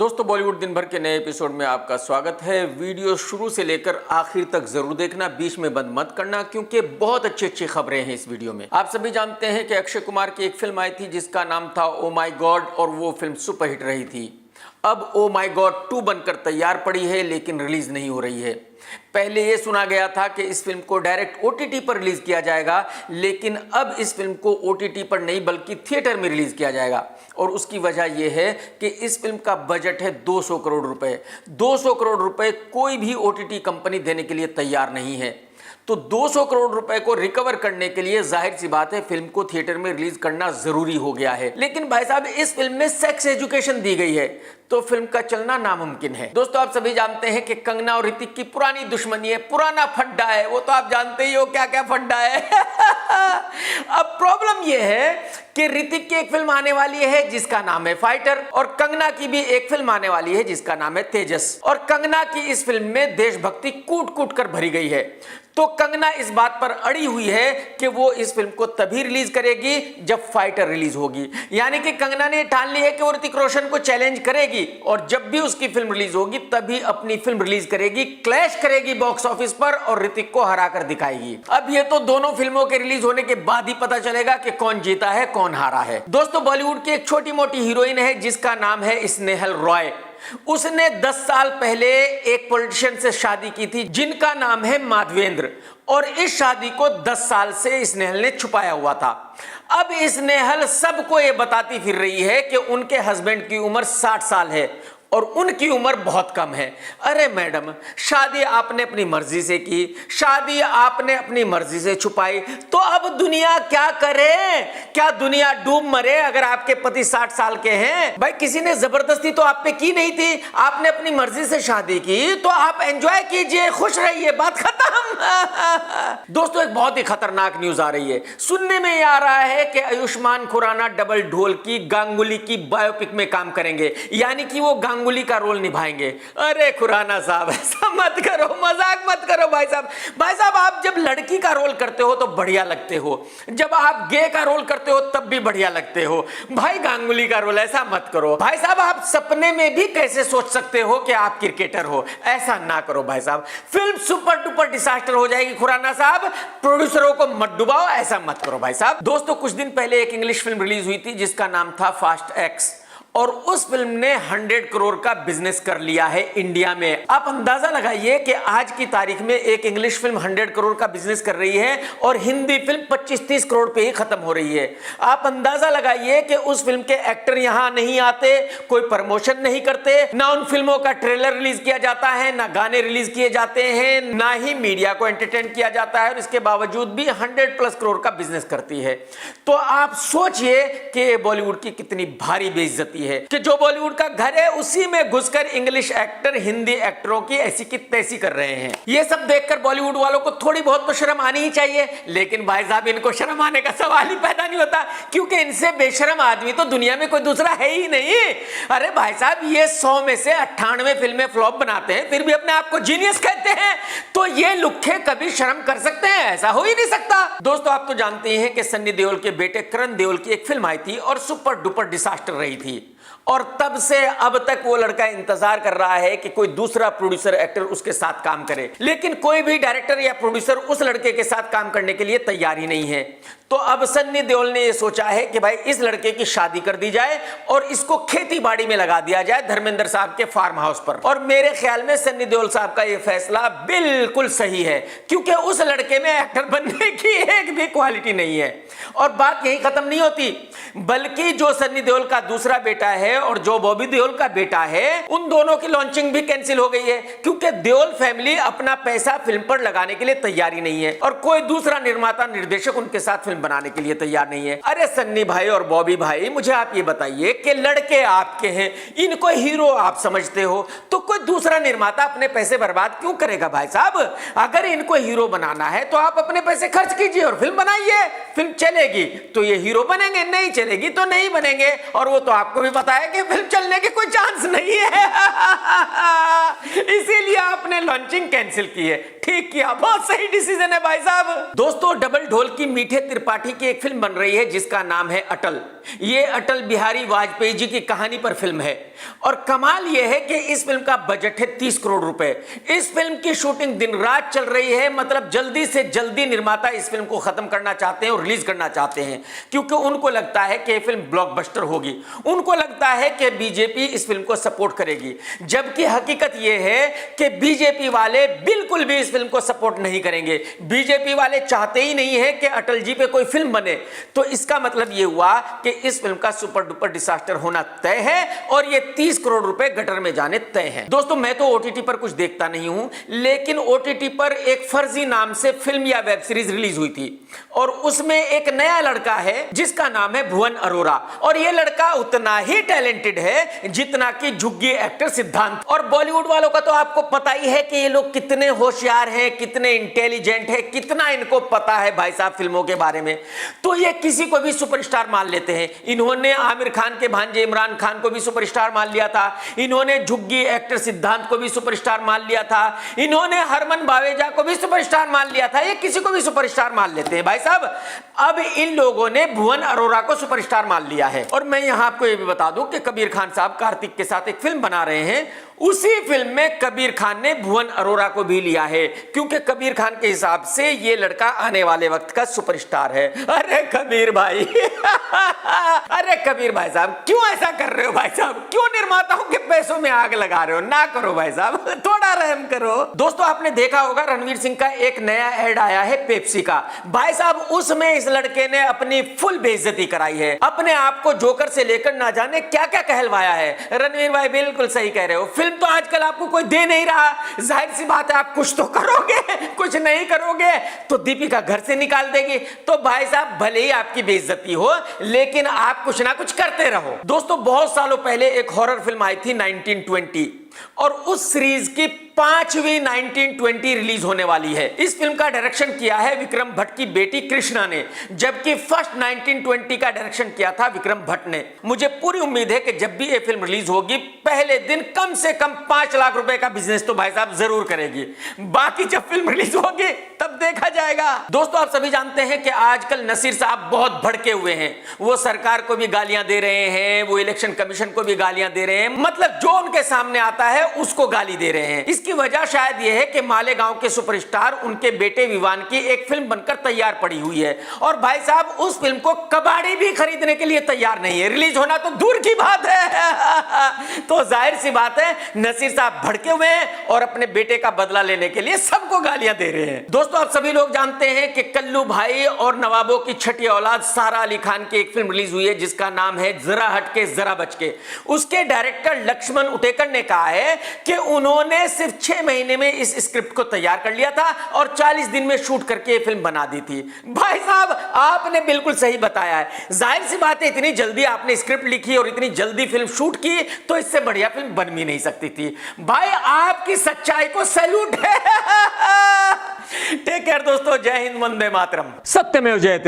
दोस्तों बॉलीवुड दिन भर के नए एपिसोड में आपका स्वागत है। वीडियो शुरू से लेकर आखिर तक जरूर देखना, बीच में बंद मत करना, क्योंकि बहुत अच्छी अच्छी खबरें हैं इस वीडियो में। आप सभी जानते हैं कि अक्षय कुमार की एक फिल्म आई थी जिसका नाम था ओ माई गॉड, और वो फिल्म सुपरहिट रही थी। अब ओ माई गॉड 2 बनकर तैयार पड़ी है, लेकिन रिलीज नहीं हो रही है। पहले ये सुना गया था कि इस फिल्म को डायरेक्ट ओटीटी पर रिलीज किया जाएगा, लेकिन अब इस फिल्म को ओटीटी पर नहीं बल्कि थिएटर में रिलीज किया जाएगा। और उसकी वजह यह है कि इस फिल्म का बजट है 200 करोड़ रुपए। 200 करोड़ रुपए कोई भी ओटीटी कंपनी देने के लिए तैयार नहीं है। तो 200 करोड़ रुपए को रिकवर करने के लिए जाहिर सी बात है फिल्म को थिएटर में रिलीज करना जरूरी हो गया है। लेकिन भाई साहब, इस फिल्म में सेक्स एजुकेशन दी गई है, तो फिल्म का चलना नामुमकिन है। दोस्तों, आप सभी जानते हैं कि कंगना और ऋतिक की पुरानी दुश्मनी है, पुराना फड्डा है। वो तो आप जानते ही हो क्या क्या फड्डा है। अब प्रॉब्लम यह है कि ऋतिक की एक फिल्म आने वाली है जिसका नाम है फाइटर, और कंगना की भी एक फिल्म आने वाली है जिसका नाम है तेजस। और कंगना की इस फिल्म में देशभक्ति कूट कूट कर भरी गई है। तो कंगना इस बात पर अड़ी हुई है कि वो इस फिल्म को तभी रिलीज करेगी जब फाइटर रिलीज होगी। यानी कि कंगना ने ठान ली है कि वो ऋतिक रोशन को चैलेंज करेगी, और जब भी उसकी फिल्म रिलीज होगी तभी अपनी फिल्म रिलीज करेगी, क्लैश करेगी बॉक्स ऑफिस पर और ऋतिक को हरा कर दिखाएगी। अब ये तो दोनों फिल्मों के रिलीज होने के बाद ही पता चलेगा कि कौन जीता है कौन हारा है। दोस्तों, बॉलीवुड की एक छोटी मोटी हीरोइन है जिसका नाम है स्नेहल रॉय। उसने 10 साल पहले एक पॉलिटिशियन से शादी की थी जिनका नाम है माधवेंद्र, और इस शादी को 10 साल से स्नेहल ने छुपाया हुआ था। अब स्नेहल सबको ये बताती फिर रही है कि उनके हस्बैंड की उम्र 60 साल है और उनकी उम्र बहुत कम है। अरे मैडम, शादी आपने अपनी मर्जी से की, शादी आपने अपनी मर्जी से छुपाई, तो अब दुनिया क्या करे? क्या दुनिया डूब मरे अगर आपके पति 60 साल के हैं? भाई, किसी ने जबरदस्ती तो आप पे की नहीं थी, आपने अपनी मर्जी से शादी की, तो आप एंजॉय कीजिए, खुश रहिए, बात खत्म। दोस्तों, एक बहुत ही खतरनाक न्यूज आ रही है। सुनने में ये आ रहा है कि आयुष्मान खुराना डबल ढोल की गांगुली की बायोपिक में काम करेंगे, यानी कि वो गांगुली का रोल निभाएंगे। अरे खुराना साहब, ऐसा मत करो, मजाक मत करो भाई साहब। भाई साहब, आप जब लड़की का रोल करते हो तो बढ़िया लगते हो, जब आप गे का रोल करते हो तब भी बढ़िया लगते हो। भाई गांगुली का रोल ऐसा मत करो। भाई साहब, आप सपने में भी कैसे सोच सकते हो कि आप क्रिकेटर हो? ऐसा ना करो भाई साहब, फिल्म सुपर डुपर डिजास्टर हो जाएगी। खुराना साहब, प्रोड्यूसरों को मत डुबाओ, ऐसा मत करो भाई साहब। दोस्तों, कुछ दिन पहले एक इंग्लिश फिल्म रिलीज हुई थी जिसका नाम था फास्ट एक्स, और उस फिल्म ने 100 करोड़ का बिजनेस कर लिया है इंडिया में। आप अंदाजा लगाइए कि आज की तारीख में एक इंग्लिश फिल्म 100 करोड़ का बिजनेस कर रही है और हिंदी फिल्म 25-30 करोड़ पे ही खत्म हो रही है। आप अंदाजा लगाइए कि उस फिल्म के एक्टर यहां नहीं आते, कोई प्रमोशन नहीं करते, ना उन फिल्मों का ट्रेलर रिलीज किया जाता है, ना गाने रिलीज किए जाते हैं, ना ही मीडिया को एंटरटेन किया जाता है, और इसके बावजूद भी 100+ करोड़ का बिजनेस करती है। तो आप सोचिए कि बॉलीवुड की कितनी भारी बेइज्जती है कि जो बॉलीवुड का घर है उसी में घुसकर इंग्लिश एक्टर हिंदी एक्टरों की ऐसी की तैसी कर रहे हैं। ये सब देखकर बॉलीवुड वालों को थोड़ी बहुत तो शर्म आनी ही चाहिए, लेकिन भाई साहब, इनको शर्म आने का सवाल ही पैदा नहीं होता, क्योंकि इनसे बेशर्म आदमी तो दुनिया में कोई दूसरा है ही नहीं। अरे भाई साहब, ये 100 में से 98 फिल्में फ्लॉप बनाते हैं, फिर भी अपने आप को जीनियस कहते हैं, तो ये लुक्खे कभी शर्म कर सकते हैं? ऐसा हो ही नहीं सकता। दोस्तों, आप तो जानते हैं कि सन्नी देओल के बेटे करण देओल की एक फिल्म आई थी और सुपर डुपर डिजास्टर रही थी, और तब से अब तक वो लड़का इंतजार कर रहा है कि कोई दूसरा प्रोड्यूसर एक्टर उसके साथ काम करे, लेकिन कोई भी डायरेक्टर या प्रोड्यूसर उस लड़के के साथ काम करने के लिए तैयार ही नहीं है। तो अब सन्नी देओल ने ये सोचा है कि भाई इस लड़के की शादी कर दी जाए और इसको खेती बाड़ी में लगा दिया जाए धर्मेंद्र साहब के फार्म हाउस पर। और मेरे ख्याल में सन्नी देओल साहब का ये फैसला बिल्कुल सही है, क्योंकि उस लड़के में एक्टर बनने की एक भी क्वालिटी नहीं है। और बात यही खत्म नहीं होती, बल्कि जो सन्नी देओल का दूसरा बेटा है और जो बॉबी देओल का बेटा है, उन दोनों की लॉन्चिंग भी कैंसिल हो गई है, क्योंकि देओल फैमिली अपना पैसा फिल्म पर लगाने के लिए तैयार ही नहीं है, और कोई दूसरा निर्माता निर्देशक उनके साथ फिल्म बनाने के लिए तैयार नहीं है। अरे सन्नी भाई और बॉबी भाई, मुझे आप ये बताइए कि लड़के आपके हैं, इनको हीरो आप समझते हो, तो कोई दूसरा निर्माता अपने पैसे बर्बाद क्यों करेगा? भाई साहब, अगर इनको हीरो बनाना है तो आप अपने पैसे खर्च कीजिए और फिल्म बनाइए। फिल्म चलेगी तो ये हीरो बनेंगे, नहीं चलेगी तो नहीं बनेंगे, और वो तो आपको भी पता है कि फिल्म चलने के कोई चांस नहीं है। इसीलिए आपने लॉन्चिंग कैंसिल की है। ठीक किया, बहुत सही डिसीजन है भाई साहब। दोस्तों, डबल ढोल की मीठे त्रिपाठी की एक फिल्म बन रही है जिसका नाम है अटल। ये अटल बिहारी वाजपेयी जी की कहानी पर फिल्म है और कमाल यह है कि इस फिल्म का बजट है 30 करोड़ रुपए। इस फिल्म की शूटिंग दिन रात चल रही है, मतलब जल्दी से जल्दी निर्माता इस फिल्म को खत्म करना चाहते हैं और रिलीज करना चाहते हैं, क्योंकि उनको लगता है कि यह फिल्म ब्लॉकबस्टर होगी। उनको लगता है कि बीजेपी इस फिल्म को सपोर्ट करेगी, जबकि हकीकत यह है कि बीजेपी वाले बिल्कुल भी इस फिल्म को सपोर्ट नहीं करेंगे। बीजेपी वाले चाहते ही नहीं है कि अटल जी पे कोई फिल्म बने। तो इसका मतलब यह हुआ कि इस फिल्म का सुपर डुपर डिजास्टर होना तय है और यह 30 करोड़ रुपए गटर में जाने तय हैं। दोस्तों, मैं तो ओटीटी पर कुछ देखता नहीं हूं, लेकिन ओटीटी पर एक फर्जी नाम से फिल्म या वेब सीरीज रिलीज हुई थी और उसमें एक नया लड़का है जिसका नाम है भुवन अरोरा, और यह लड़का उतना ही टैलेंटेड है जितना कि झुग्गी एक्टर सिद्धांत। और बॉलीवुड वालों का तो आपको पता ही है कि ये लोग कितने होशियार हैं, कितने इंटेलिजेंट हैं, कितना इनको पता है भाई साहब फिल्मों के बारे में। तो ये किसी को भी सुपरस्टार मान लेते हैं। इन्होंने आमिर खान के भांजे इमरान खान को भी सुपरस्टार मान लिया था, इन्होंने झुग्गी एक्टर सिद्धांत को भी सुपरस्टार मान लिया था, इन्होंने हरमन बावेजा को भी सुपरस्टार मान लिया था। ये किसी को भी सुपरस्टार मान लेते हैं भाई साहब। अब इन लोगों ने भुवन अरोरा को सुपरस्टार मान लिया है। और मैं यहां आपको यह भी बता दूं कि कबीर खान साहब कार्तिक के साथ एक फिल्म बना रहे हैं। उसी फिल्म में कबीर खान ने भुवन अरोरा को भी लिया है, क्योंकि कबीर खान के हिसाब से ये लड़का आने वाले वक्त का सुपरस्टार है। अरे कबीर भाई अरे कबीर भाई साहब, क्यों ऐसा कर रहे हो भाई साहब? क्यों निर्माताओं के पैसों में आग लगा रहे हो? ना करो भाई साहब, थोड़ा रहम करो। दोस्तों, आपने देखा होगा रणवीर सिंह का एक नया एड आया है पेप्सी का। भाई साहब, उसमें इस लड़के ने अपनी फुल बेइज्जती कराई है, अपने आप को जोकर से लेकर ना जाने क्या क्या कहलवाया है। रणवीर भाई बिल्कुल सही कह रहे हो, फिल्म तो आजकल आपको कोई दे नहीं रहा। जाहिर सी बात है, आप कुछ तो करोगे, कुछ नहीं करोगे तो दीपिका घर से निकाल देगी। तो भाई साहब, भले ही आपकी बेइज्जती हो, लेकिन आप कुछ ना कुछ करते रहो। दोस्तों, बहुत सालों पहले एक हॉरर फिल्म आई थी 1920, और उस सीरीज की 5वीं 1920 रिलीज होने वाली है। इस फिल्म का डायरेक्शन किया है विक्रम भट्ट की बेटी कृष्णा ने, जबकि फर्स्ट 1920 का डायरेक्शन किया था विक्रम भट्ट ने। मुझे पूरी उम्मीद है कि जब भी ये फिल्म रिलीज होगी, पहले दिन कम से कम 5 लाख रुपए का बिजनेस तो भाई साहब जरूर करेगी। बाकी जब फिल्म रिलीज होगी तब देखा जाएगा। दोस्तों, आप सभी जानते हैं कि आजकल नसीर साहब बहुत भड़के हुए हैं। वो सरकार को भी गालियां दे रहे हैं, वो इलेक्शन कमीशन को भी गालियां दे रहे हैं, मतलब जो उनके सामने आता है उसको गाली दे रहे हैं। इसकी वजह शायद यह है कि मालेगांव के सुपरस्टार उनके बेटे विवान की एक फिल्म बनकर तैयार पड़ी हुई है, और भाई साहब उस फिल्म को कबाड़ी भी खरीदने के लिए तैयार नहीं है। रिलीज होना तो दूर की बात है। तो जाहिर सी बात है, नसीर साहब भड़के हुए हैं और अपने बेटे का बदला लेने के लिए सबको गालियां दे रहे हैं। दोस्तों, आप सभी लोग जानते हैं कि कल्लू भाई और नवाबों की छठी औलाद सारा अली खान की एक फिल्म रिलीज हुई है जिसका नाम है जरा हटके जरा बचके। उसके डायरेक्टर लक्ष्मण उटेकर ने कहा है कि उन्होंने सिर्फ 6 महीने में इस स्क्रिप्ट को तैयार कर लिया था और 40 दिन में शूट करके ये फिल्म बना दी थी। भाई साहब, आपने बिल्कुल सही बताया है। जाहिर सी बात है, इतनी जल्दी आपने स्क्रिप्ट लिखी और इतनी जल्दी फिल्म शूट की, तो इससे बढ़िया फिल्म बन भी नहीं सकती थी। भाई, आपकी सच्चाई को सैल्यूट है। टेक केयर दोस्तों, जय हिंद, वंदे मातरम। सत्यमेव जयते।